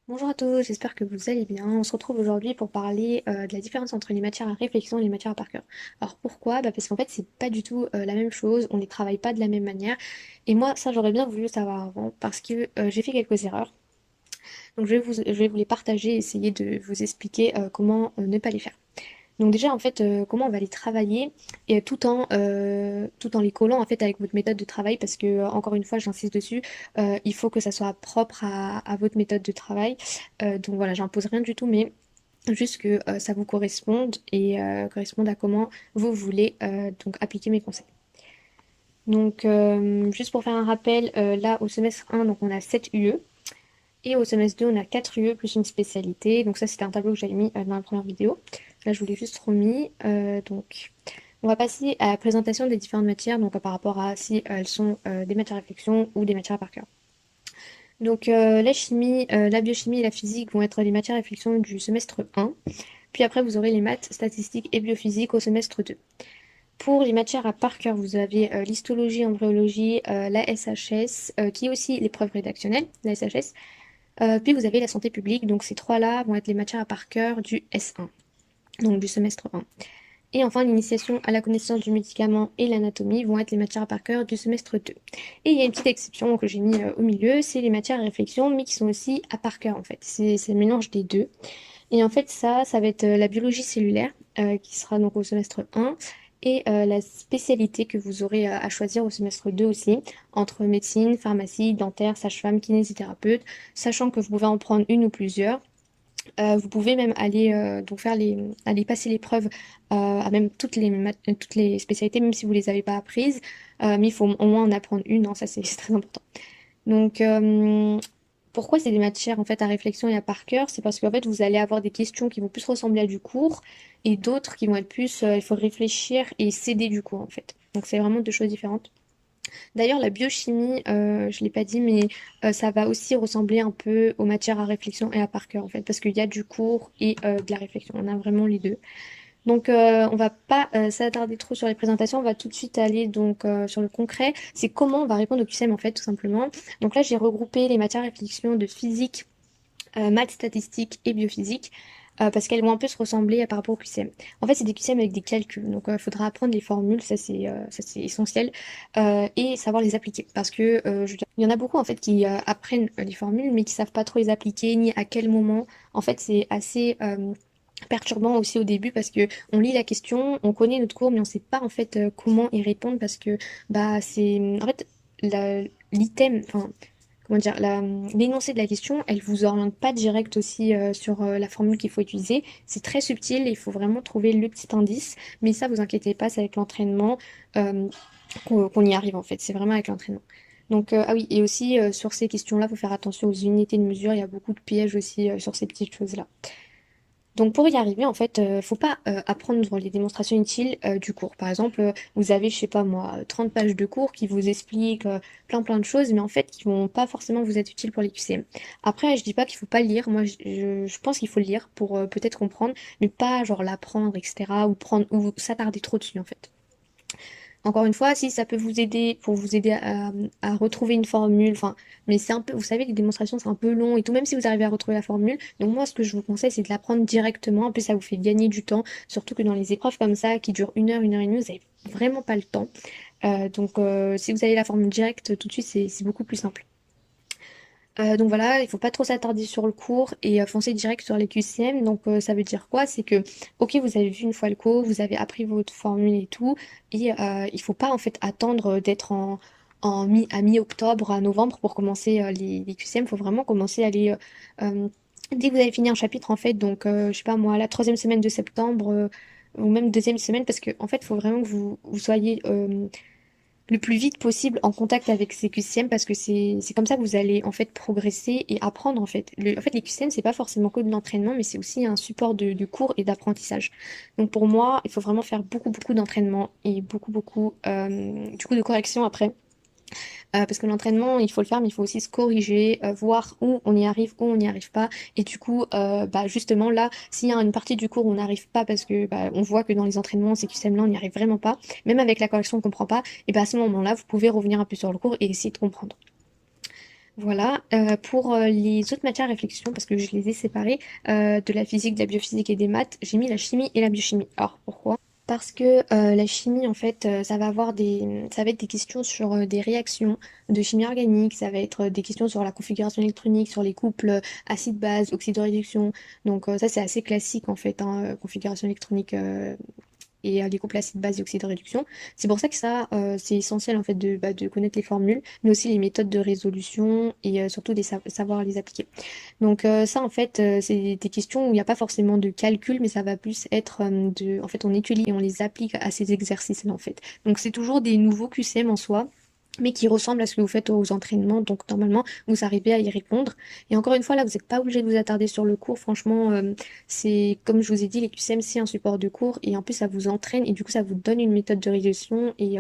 Bonjour à tous, j'espère que vous allez bien. On se retrouve aujourd'hui pour parler de la différence entre les matières à réflexion et les matières à par cœur. Alors pourquoi? Parce qu'en fait c'est pas du tout la même chose, on les travaille pas de la même manière. Et moi ça j'aurais bien voulu le savoir avant parce que j'ai fait quelques erreurs. Donc je vais vous les partager, essayer de vous expliquer comment ne pas les faire. Donc déjà en fait comment on va les travailler et tout en les collant en fait avec votre méthode de travail parce que encore une fois j'insiste dessus, il faut que ça soit propre à votre méthode de travail. Donc voilà, j'impose rien du tout mais juste que ça vous corresponde et corresponde à comment vous voulez donc appliquer mes conseils. Donc juste pour faire un rappel, là au semestre 1 donc on a 7 UE. Et au semestre 2, on a 4 UE plus une spécialité. Donc ça, c'était un tableau que j'avais mis dans la première vidéo. Là, je vous l'ai juste remis. Donc, on va passer à la présentation des différentes matières, donc par rapport à si elles sont des matières à réflexion ou des matières à par cœur. Donc la chimie, la biochimie et la physique vont être les matières à réflexion du semestre 1. Puis après, vous aurez les maths, statistiques et biophysique au semestre 2. Pour les matières à par cœur, vous avez l'histologie, embryologie, la SHS, qui est aussi l'épreuve rédactionnelle, la SHS. Puis vous avez la santé publique, donc ces trois-là vont être les matières à par cœur du S1, donc du semestre 1. Et enfin, l'initiation à la connaissance du médicament et l'anatomie vont être les matières à par cœur du semestre 2. Et il y a une petite exception que j'ai mis au milieu, c'est les matières à réflexion, mais qui sont aussi à par cœur en fait. C'est le mélange des deux. Et en fait, ça va être la biologie cellulaire, qui sera donc au semestre 1, et la spécialité que vous aurez à choisir au semestre 2 aussi, entre médecine, pharmacie, dentaire, sage-femme, kinésithérapeute, sachant que vous pouvez en prendre une ou plusieurs. Vous pouvez même aller donc aller passer l'épreuve à même toutes les spécialités, même si vous les avez pas apprises. Mais il faut au moins en apprendre une, hein, ça c'est très important. Donc, pourquoi c'est des matières en fait à réflexion et à par cœur? C'est parce qu'en fait vous allez avoir des questions qui vont plus ressembler à du cours et d'autres qui vont être plus il faut réfléchir et s'aider du cours en fait. Donc c'est vraiment deux choses différentes. D'ailleurs la biochimie, je l'ai pas dit mais ça va aussi ressembler un peu aux matières à réflexion et à par cœur en fait parce qu'il y a du cours et de la réflexion. On a vraiment les deux. Donc, on va pas s'attarder trop sur les présentations, on va tout de suite aller donc sur le concret. C'est comment on va répondre au QCM en fait, tout simplement. Donc là, j'ai regroupé les matières à réflexion de physique, maths, statistiques et biophysique. Parce qu'elles vont un peu se ressembler par rapport au QCM. En fait, c'est des QCM avec des calculs, donc il faudra apprendre les formules, ça c'est essentiel, et savoir les appliquer. Parce que il y en a beaucoup en fait qui apprennent les formules, mais qui savent pas trop les appliquer ni à quel moment. En fait, c'est assez perturbant aussi au début parce que on lit la question, on connaît notre cours, mais on sait pas en fait comment y répondre parce que bah c'est en fait l'item, enfin comment dire, l'énoncé de la question, elle vous oriente pas direct aussi sur la formule qu'il faut utiliser. C'est très subtil et il faut vraiment trouver le petit indice. Mais ça, vous inquiétez pas, c'est avec l'entraînement euh, qu'on y arrive en fait. C'est vraiment avec l'entraînement. Donc, ah oui, et aussi sur ces questions-là, il faut faire attention aux unités de mesure. Il y a beaucoup de pièges aussi sur ces petites choses-là. Donc pour y arriver, en fait, faut pas apprendre les démonstrations utiles du cours. Par exemple, vous avez, je sais pas moi, 30 pages de cours qui vous expliquent plein de choses, mais en fait qui vont pas forcément vous être utiles pour les QCM. Après, je dis pas qu'il faut pas le lire. Moi, je pense qu'il faut le lire pour peut-être comprendre, mais pas genre l'apprendre, etc. ou prendre ou s'attarder trop dessus en fait. Encore une fois, si ça peut vous aider pour vous aider à retrouver une formule, enfin, mais c'est un peu, vous savez, les démonstrations c'est un peu long et tout, même si vous arrivez à retrouver la formule. Donc moi, ce que je vous conseille, c'est de l'apprendre directement. En plus, ça vous fait gagner du temps, surtout que dans les épreuves comme ça, qui durent une heure et demie, vous avez vraiment pas le temps. Donc, si vous avez la formule directe tout de suite, c'est beaucoup plus simple. Donc voilà, il faut pas trop s'attarder sur le cours et foncer direct sur les QCM. Donc ça veut dire quoi? C'est que, ok, vous avez vu une fois le cours, vous avez appris votre formule et tout, et il faut pas en fait attendre d'être à mi-octobre, à novembre pour commencer les QCM. Il faut vraiment commencer à les dès que vous avez fini un chapitre en fait, donc je sais pas moi, la troisième semaine de septembre ou même deuxième semaine, parce que en fait, il faut vraiment que vous soyez le plus vite possible en contact avec ces QCM parce que c'est comme ça que vous allez en fait progresser et apprendre en fait. En fait les QCM c'est pas forcément que de l'entraînement mais c'est aussi un support de cours et d'apprentissage. Donc pour moi il faut vraiment faire beaucoup d'entraînement et beaucoup du coup de correction après. Parce que l'entraînement, il faut le faire, mais il faut aussi se corriger, voir où on y arrive, où on n'y arrive pas. Et du coup, bah justement là, s'il y a une partie du cours où on n'arrive pas parce que bah, on voit que dans les entraînements, ces QCM-là, on n'y arrive vraiment pas, même avec la correction, on comprend pas, et bah à ce moment-là, vous pouvez revenir un peu sur le cours et essayer de comprendre. Voilà, pour les autres matières à réflexion, parce que je les ai séparées, de la physique, de la biophysique et des maths, j'ai mis la chimie et la biochimie. Alors pourquoi? Parce que la chimie, en fait, ça va être des questions sur des réactions de chimie organique, ça va être des questions sur la configuration électronique, sur les couples acide-base, oxydoréduction. Donc ça, c'est assez classique, en fait, hein, configuration électronique et les couples acide-base et oxydoréduction. C'est pour ça que ça, c'est essentiel en fait de connaître les formules, mais aussi les méthodes de résolution et surtout savoir les appliquer. Donc ça en fait, c'est des questions où il n'y a pas forcément de calcul, mais ça va plus être en fait, on étudie et on les applique à ces exercices-là en fait. Donc c'est toujours des nouveaux QCM en soi, mais qui ressemblent à ce que vous faites aux entraînements. Donc normalement, vous arrivez à y répondre. Et encore une fois, là, vous n'êtes pas obligé de vous attarder sur le cours. Franchement, c'est comme je vous ai dit, les QCM, c'est un support de cours. Et en plus, ça vous entraîne et du coup, ça vous donne une méthode de résolution et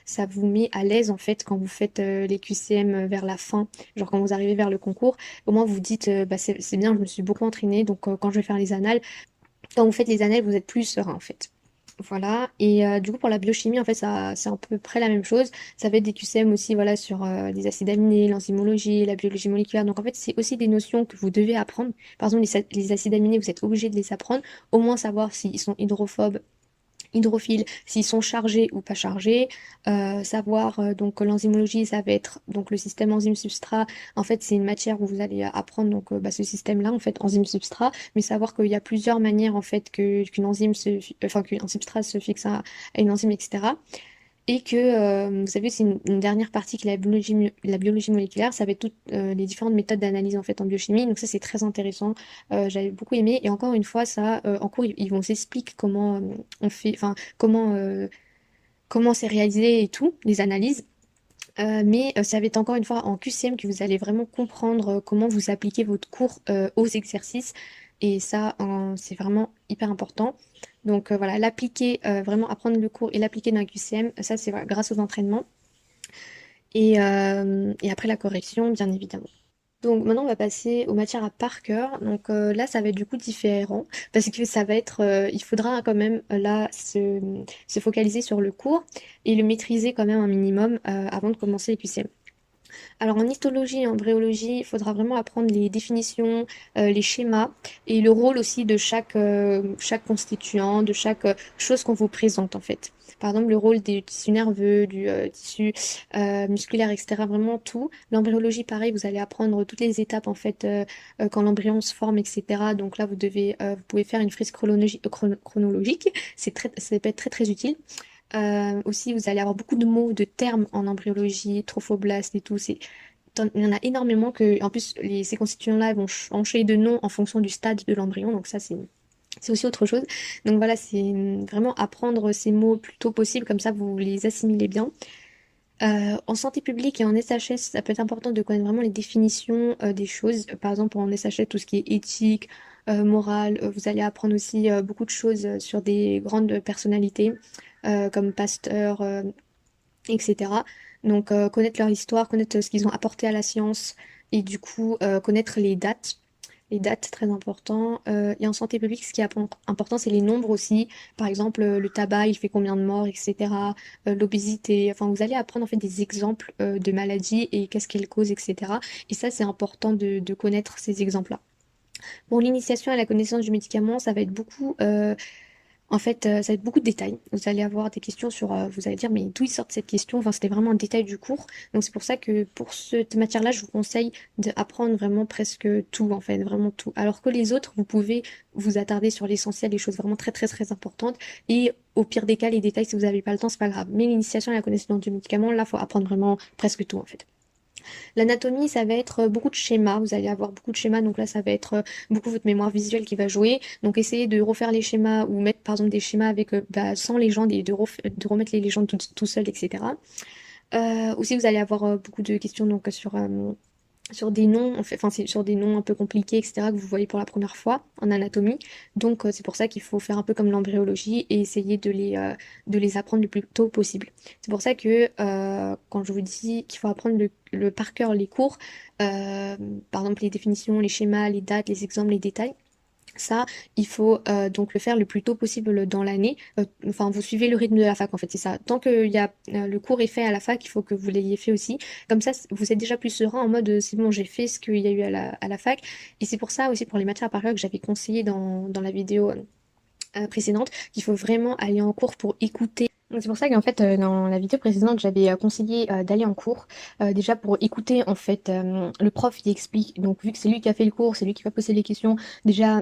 ça vous met à l'aise en fait quand vous faites les QCM vers la fin. Genre quand vous arrivez vers le concours, au moins vous vous dites, bah, c'est bien, je me suis beaucoup entraînée. Donc quand je vais faire les annales, quand vous faites les annales, vous êtes plus serein en fait. Voilà, et du coup pour la biochimie, en fait, ça, c'est à peu près la même chose. Ça va être des QCM aussi, voilà, sur les acides aminés, l'enzymologie, la biologie moléculaire. Donc en fait, c'est aussi des notions que vous devez apprendre. Par exemple, les acides aminés, vous êtes obligé de les apprendre, au moins savoir s'ils sont hydrophobes, hydrophiles, s'ils sont chargés ou pas chargés, savoir donc l'enzymologie, ça va être donc le système enzyme-substrat. En fait, c'est une matière où vous allez apprendre donc bah, ce système-là, en fait, enzyme-substrat, mais savoir qu'il y a plusieurs manières en fait qu'une enzyme enfin qu'un substrat se fixe à une enzyme, etc. Et que, vous savez, c'est une dernière partie qui est la biologie moléculaire. Ça va être toutes les différentes méthodes d'analyse en fait en biochimie. Donc ça, c'est très intéressant. J'avais beaucoup aimé. Et encore une fois, ça, en cours, ils vont s'expliquer comment on fait, enfin, comment c'est réalisé et tout, les analyses. Mais ça va être encore une fois en QCM que vous allez vraiment comprendre comment vous appliquez votre cours aux exercices. Et ça, c'est vraiment hyper important. Donc voilà, l'appliquer, vraiment apprendre le cours et l'appliquer dans un QCM, ça c'est voilà, grâce aux entraînements. Et après la correction, bien évidemment. Donc maintenant, on va passer aux matières à par cœur. Donc là, ça va être du coup différent parce que ça va être, il faudra quand même là se focaliser sur le cours et le maîtriser quand même un minimum avant de commencer les QCM. Alors en histologie et en bréologie, il faudra vraiment apprendre les définitions, les schémas et le rôle aussi de chaque constituant, de chaque chose qu'on vous présente en fait. Par exemple, le rôle du tissu nerveux, du tissu musculaire, etc. Vraiment tout. L'embryologie, pareil, vous allez apprendre toutes les étapes en fait quand l'embryon se forme, etc. Donc là, vous pouvez faire une frise chronologique. Ça peut être très très utile. Aussi, vous allez avoir beaucoup de mots, de termes en embryologie, trophoblastes et tout. Il y en a énormément en plus, ces constituants-là vont changer de nom en fonction du stade de l'embryon. Donc ça, c'est aussi autre chose. Donc voilà, c'est vraiment apprendre ces mots le plus tôt possible, comme ça vous les assimilez bien. En santé publique et en SHS, ça peut être important de connaître vraiment les définitions des choses. Par exemple, en SHS, tout ce qui est éthique, morale, vous allez apprendre aussi beaucoup de choses sur des grandes personnalités comme Pasteur, etc. Donc, connaître leur histoire, connaître ce qu'ils ont apporté à la science et du coup, connaître les dates. Les dates, très important. Et en santé publique, ce qui est important, c'est les nombres aussi. Par exemple, le tabac, il fait combien de morts, etc. L'obésité. Enfin, vous allez apprendre en fait des exemples de maladies et qu'est-ce qu'elles causent, etc. Et ça, c'est important de connaître ces exemples-là. Pour l'initiation à la connaissance du médicament, ça va être beaucoup en fait, ça va être beaucoup de détails. Vous allez avoir des questions sur, vous allez dire, mais d'où ils sortent cette question? Enfin, c'était vraiment un détail du cours. Donc, c'est pour ça que pour cette matière-là, je vous conseille d'apprendre vraiment presque tout, en fait, vraiment tout. Alors que les autres, vous pouvez vous attarder sur l'essentiel, les choses vraiment très, très, très importantes. Et au pire des cas, les détails, si vous n'avez pas le temps, c'est pas grave. Mais l'initiation à la connaissance du médicament, là, faut apprendre vraiment presque tout, en fait. L'anatomie, ça va être beaucoup de schémas. Vous allez avoir beaucoup de schémas. Donc là, ça va être beaucoup votre mémoire visuelle qui va jouer. Donc essayez de refaire les schémas ou mettre par exemple des schémas avec bah, sans légende et de remettre les légendes tout seul, etc. Aussi, vous allez avoir beaucoup de questions donc sur des noms, enfin c'est sur des noms un peu compliqués, etc., que vous voyez pour la première fois en anatomie. Donc c'est pour ça qu'il faut faire un peu comme l'embryologie et essayer de les apprendre le plus tôt possible. C'est pour ça que quand je vous dis qu'il faut apprendre par cœur les cours, par exemple les définitions, les schémas, les dates, les exemples, les détails, Ça, il faut donc le faire le plus tôt possible dans l'année. Enfin, vous suivez le rythme de la fac, en fait, c'est ça. Tant que le cours est fait à la fac, il faut que vous l'ayez fait aussi. Comme ça, vous êtes déjà plus serein en mode c'est bon, j'ai fait ce qu'il y a eu à la fac. Et c'est pour ça aussi, pour les matières par cœur, que j'avais conseillé dans la vidéo précédente, qu'il faut vraiment aller en cours pour écouter. Donc, c'est pour ça qu'en fait, dans la vidéo précédente, j'avais conseillé d'aller en cours, déjà pour écouter en fait le prof qui explique. Donc, vu que c'est lui qui a fait le cours, c'est lui qui va poser les questions, déjà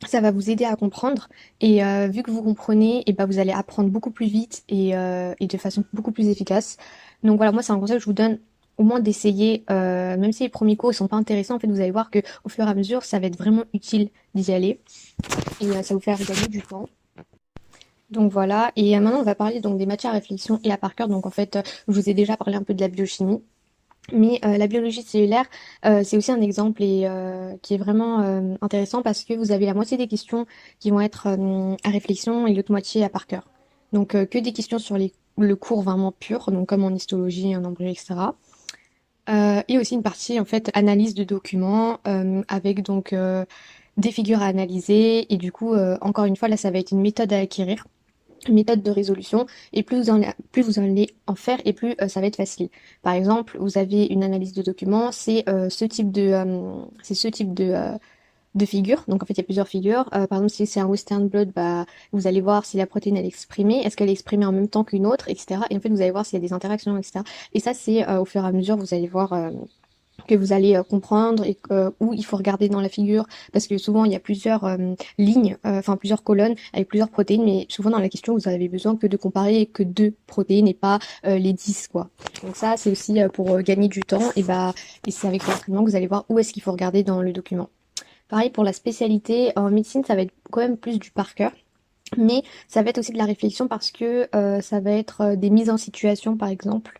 ça va vous aider à comprendre et vu que vous comprenez, et ben vous allez apprendre beaucoup plus vite et de façon beaucoup plus efficace. Donc voilà, moi c'est un conseil que je vous donne au moins d'essayer, même si les premiers cours ils sont pas intéressants, en fait vous allez voir que au fur et à mesure ça va être vraiment utile d'y aller et ça va vous faire gagner du temps. Donc voilà, et maintenant on va parler donc des matières à réflexion et à par cœur. Donc en fait, je vous ai déjà parlé un peu de la biochimie. Mais la biologie cellulaire, c'est aussi un exemple et qui est vraiment intéressant parce que vous avez la moitié des questions qui vont être à réflexion et l'autre moitié à par cœur. Donc que des questions sur le cours vraiment pur, donc comme en histologie, en embryo, etc. Et aussi une partie en fait analyse de documents avec donc des figures à analyser et du coup encore une fois là ça va être une méthode à acquérir, méthode de résolution et plus vous en allez en faire et plus ça va être facile. Par exemple, vous avez une analyse de documents, c'est ce type de figure. Donc en fait, il y a plusieurs figures. Par exemple, si c'est un Western blot, bah vous allez voir si la protéine elle est exprimée, est-ce qu'elle est exprimée en même temps qu'une autre, etc. Et en fait, vous allez voir s'il y a des interactions, etc. Et ça, c'est au fur et à mesure, vous allez voir que vous allez comprendre et où il faut regarder dans la figure parce que souvent il y a plusieurs lignes, enfin plusieurs colonnes avec plusieurs protéines, mais souvent dans la question vous avez besoin que de comparer que deux protéines et pas les 10 quoi. Donc ça c'est aussi pour gagner du temps et c'est avec l'entraînement que vous allez voir où est-ce qu'il faut regarder dans le document. Pareil pour la spécialité en médecine, ça va être quand même plus du par cœur. Mais ça va être aussi de la réflexion parce que ça va être des mises en situation, par exemple,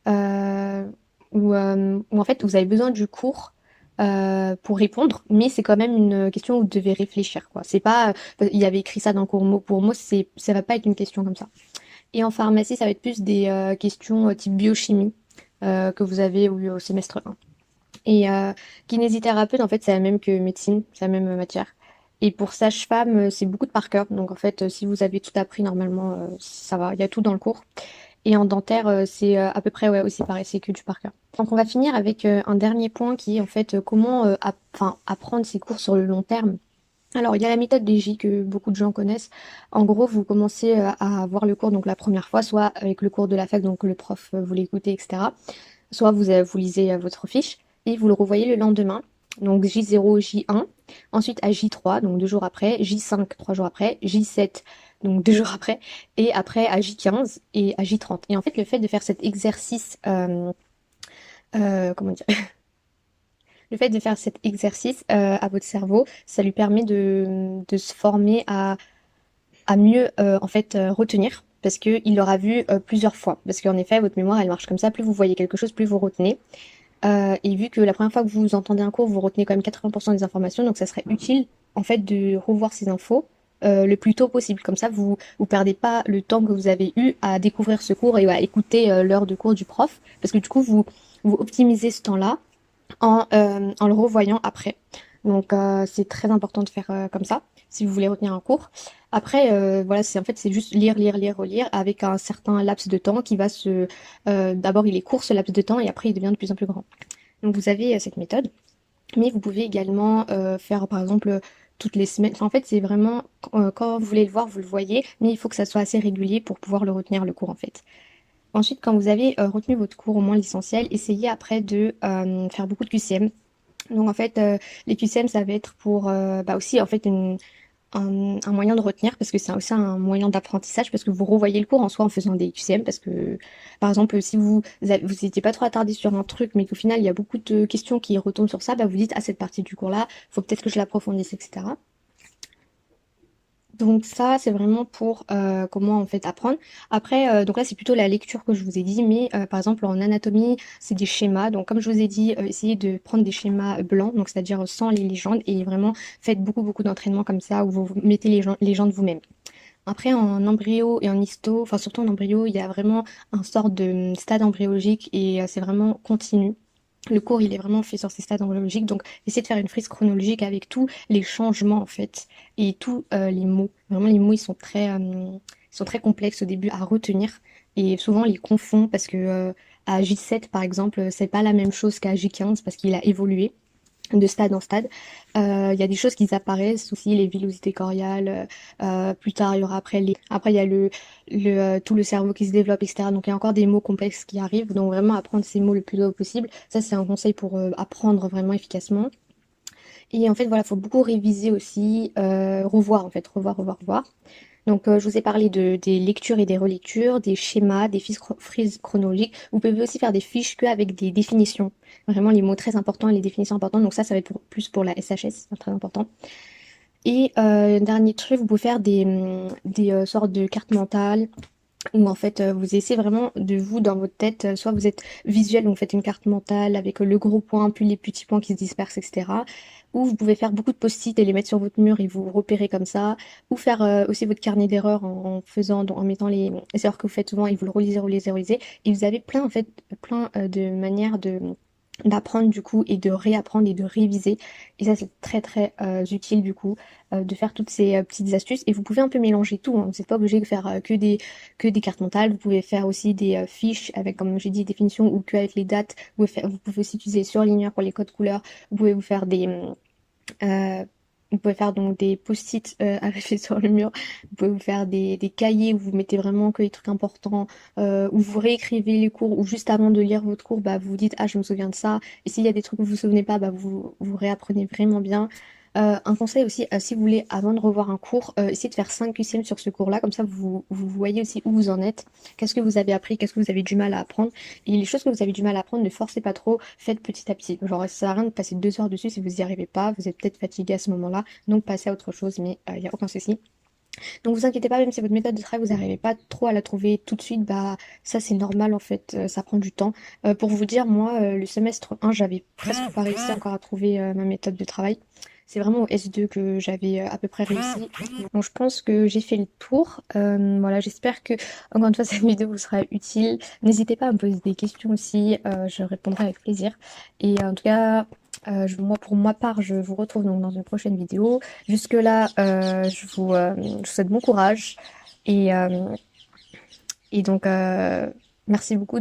euh, où en fait vous avez besoin du cours pour répondre, mais c'est quand même une question où vous devez réfléchir, quoi. C'est pas, il y avait écrit ça dans le cours mot pour mot, ça va pas être une question comme ça. Et en pharmacie, ça va être plus des questions type biochimie que vous avez eu au semestre 1. Et kinésithérapeute, en fait, c'est la même que médecine, c'est la même matière. Et pour sage-femme, c'est beaucoup de par cœur. Donc en fait, si vous avez tout appris normalement, ça va, il y a tout dans le cours. Et en dentaire, c'est à peu près ouais, aussi pareil, c'est que du par cœur. Donc on va finir avec un dernier point qui est en fait comment apprendre ces cours sur le long terme. Alors il y a la méthode DJ que beaucoup de gens connaissent. En gros, vous commencez à voir le cours donc la première fois, soit avec le cours de la fac, donc le prof vous l'écoutez, etc. Soit vous lisez votre fiche et vous le revoyez le lendemain. Donc J0, J1, ensuite à J3, donc 2 jours après, J5, 3 jours après, J7, donc 2 jours après, et après à J15 et à J30. Et en fait, le fait de faire cet exercice, comment dire, le fait de faire cet exercice à votre cerveau, ça lui permet de se former à mieux en fait retenir. Parce qu'il l'aura vu plusieurs fois. Parce qu'en effet, votre mémoire, elle marche comme ça. Plus vous voyez quelque chose, plus vous retenez. Et vu que la première fois que vous entendez un cours, vous retenez quand même 80% des informations, donc ça serait utile en fait de revoir ces infos le plus tôt possible. Comme ça, vous perdez pas le temps que vous avez eu à découvrir ce cours et à écouter l'heure de cours du prof, parce que du coup vous optimisez ce temps-là en le revoyant après. Donc c'est très important de faire comme ça si vous voulez retenir un cours. Après, voilà, c'est juste lire, lire, lire, relire avec un certain laps de temps qui va d'abord il est court ce laps de temps et après il devient de plus en plus grand. Donc vous avez cette méthode, mais vous pouvez également faire par exemple toutes les semaines. Enfin, en fait, c'est vraiment quand vous voulez le voir, vous le voyez, mais il faut que ça soit assez régulier pour pouvoir le retenir le cours en fait. Ensuite, quand vous avez retenu votre cours au moins l'essentiel, essayez après de faire beaucoup de QCM. Donc en fait, les QCM, ça va être pour aussi en fait un moyen de retenir parce que c'est aussi un moyen d'apprentissage parce que vous revoyez le cours en soi en faisant des QCM parce que par exemple si vous n'étiez pas trop attardé sur un truc mais qu'au final il y a beaucoup de questions qui retombent sur ça, bah vous dites à cette partie du cours là, faut peut-être que je l'approfondisse, etc. Donc ça, c'est vraiment pour comment en fait apprendre. Après, donc là, c'est plutôt la lecture que je vous ai dit, mais par exemple en anatomie, c'est des schémas. Donc comme je vous ai dit, essayez de prendre des schémas blancs, donc c'est-à-dire sans les légendes, et vraiment faites beaucoup beaucoup d'entraînement comme ça où vous mettez les légendes vous-même. Après, en embryo et en histo, enfin surtout en embryo, il y a vraiment un sort de stade embryologique et c'est vraiment continu. Le cours, il est vraiment fait sur ces stades chronologiques, donc essayez de faire une frise chronologique avec tous les changements en fait et tous les mots. Vraiment, les mots, ils sont très complexes au début à retenir et souvent on les confond parce que à J7 par exemple, c'est pas la même chose qu'à J15 parce qu'il a évolué de stade en stade. Il y a des choses qui apparaissent aussi, les villosités choriales. Plus tard, il y aura après il y a tout le cerveau qui se développe, etc. Donc il y a encore des mots complexes qui arrivent. Donc vraiment apprendre ces mots le plus tôt possible. Ça, c'est un conseil pour apprendre vraiment efficacement. Et en fait, voilà, faut beaucoup réviser aussi, revoir en fait, revoir. Donc, je vous ai parlé des lectures et des relectures, des schémas, des frises chronologiques. Vous pouvez aussi faire des fiches que avec des définitions. Vraiment, les mots très importants et les définitions importantes. Donc, ça va être plus pour la SHS, c'est très important. Et dernier truc, vous pouvez faire des sortes de cartes mentales où en fait vous essayez vraiment de vous dans votre tête, soit vous êtes visuel, donc vous faites une carte mentale avec le gros point, puis les petits points qui se dispersent, etc. Ou vous pouvez faire beaucoup de post-it et les mettre sur votre mur et vous repérer comme ça. Ou faire aussi votre carnet d'erreurs en faisant, en mettant les erreurs que vous faites souvent et vous le relisez. Et vous avez plein en fait, plein de manières d'apprendre du coup et de réapprendre et de réviser. Et ça c'est très très utile du coup de faire toutes ces petites astuces. Et vous pouvez un peu mélanger tout, hein. Vous n'êtes pas obligé de faire que des cartes mentales. Vous pouvez faire aussi des fiches avec, comme j'ai dit, définition ou que avec les dates. Vous pouvez aussi utiliser surligneur pour les codes couleurs. Vous pouvez vous faire euh, vous pouvez faire donc des post-it agrafés sur le mur. Vous pouvez vous faire des cahiers où vous mettez vraiment que les trucs importants, où vous réécrivez les cours, ou juste avant de lire votre cours, bah, vous vous dites, ah, je me souviens de ça. Et s'il y a des trucs que vous vous souvenez pas, bah, vous réapprenez vraiment bien. Un conseil aussi, si vous voulez, avant de revoir un cours, essayez de faire 5 QCM sur ce cours-là, comme ça vous voyez aussi où vous en êtes, qu'est-ce que vous avez appris, qu'est-ce que vous avez du mal à apprendre. Et les choses que vous avez du mal à apprendre, ne forcez pas trop, faites petit à petit. Genre, ça sert à rien de passer 2 heures dessus si vous n'y arrivez pas, vous êtes peut-être fatigué à ce moment-là, donc passez à autre chose, mais il n'y a aucun souci. Donc vous inquiétez pas, même si votre méthode de travail, vous n'arrivez pas trop à la trouver tout de suite, bah ça c'est normal en fait, ça prend du temps. Pour vous dire, moi, le semestre 1, j'avais presque pas réussi encore à trouver ma méthode de travail. C'est vraiment au S2 que j'avais à peu près réussi. Donc je pense que j'ai fait le tour. Voilà, j'espère que encore une fois cette vidéo vous sera utile. N'hésitez pas à me poser des questions aussi, je répondrai avec plaisir. Et en tout cas, moi pour ma part, je vous retrouve donc dans une prochaine vidéo. Jusque-là, je vous souhaite bon courage et, euh, et donc merci beaucoup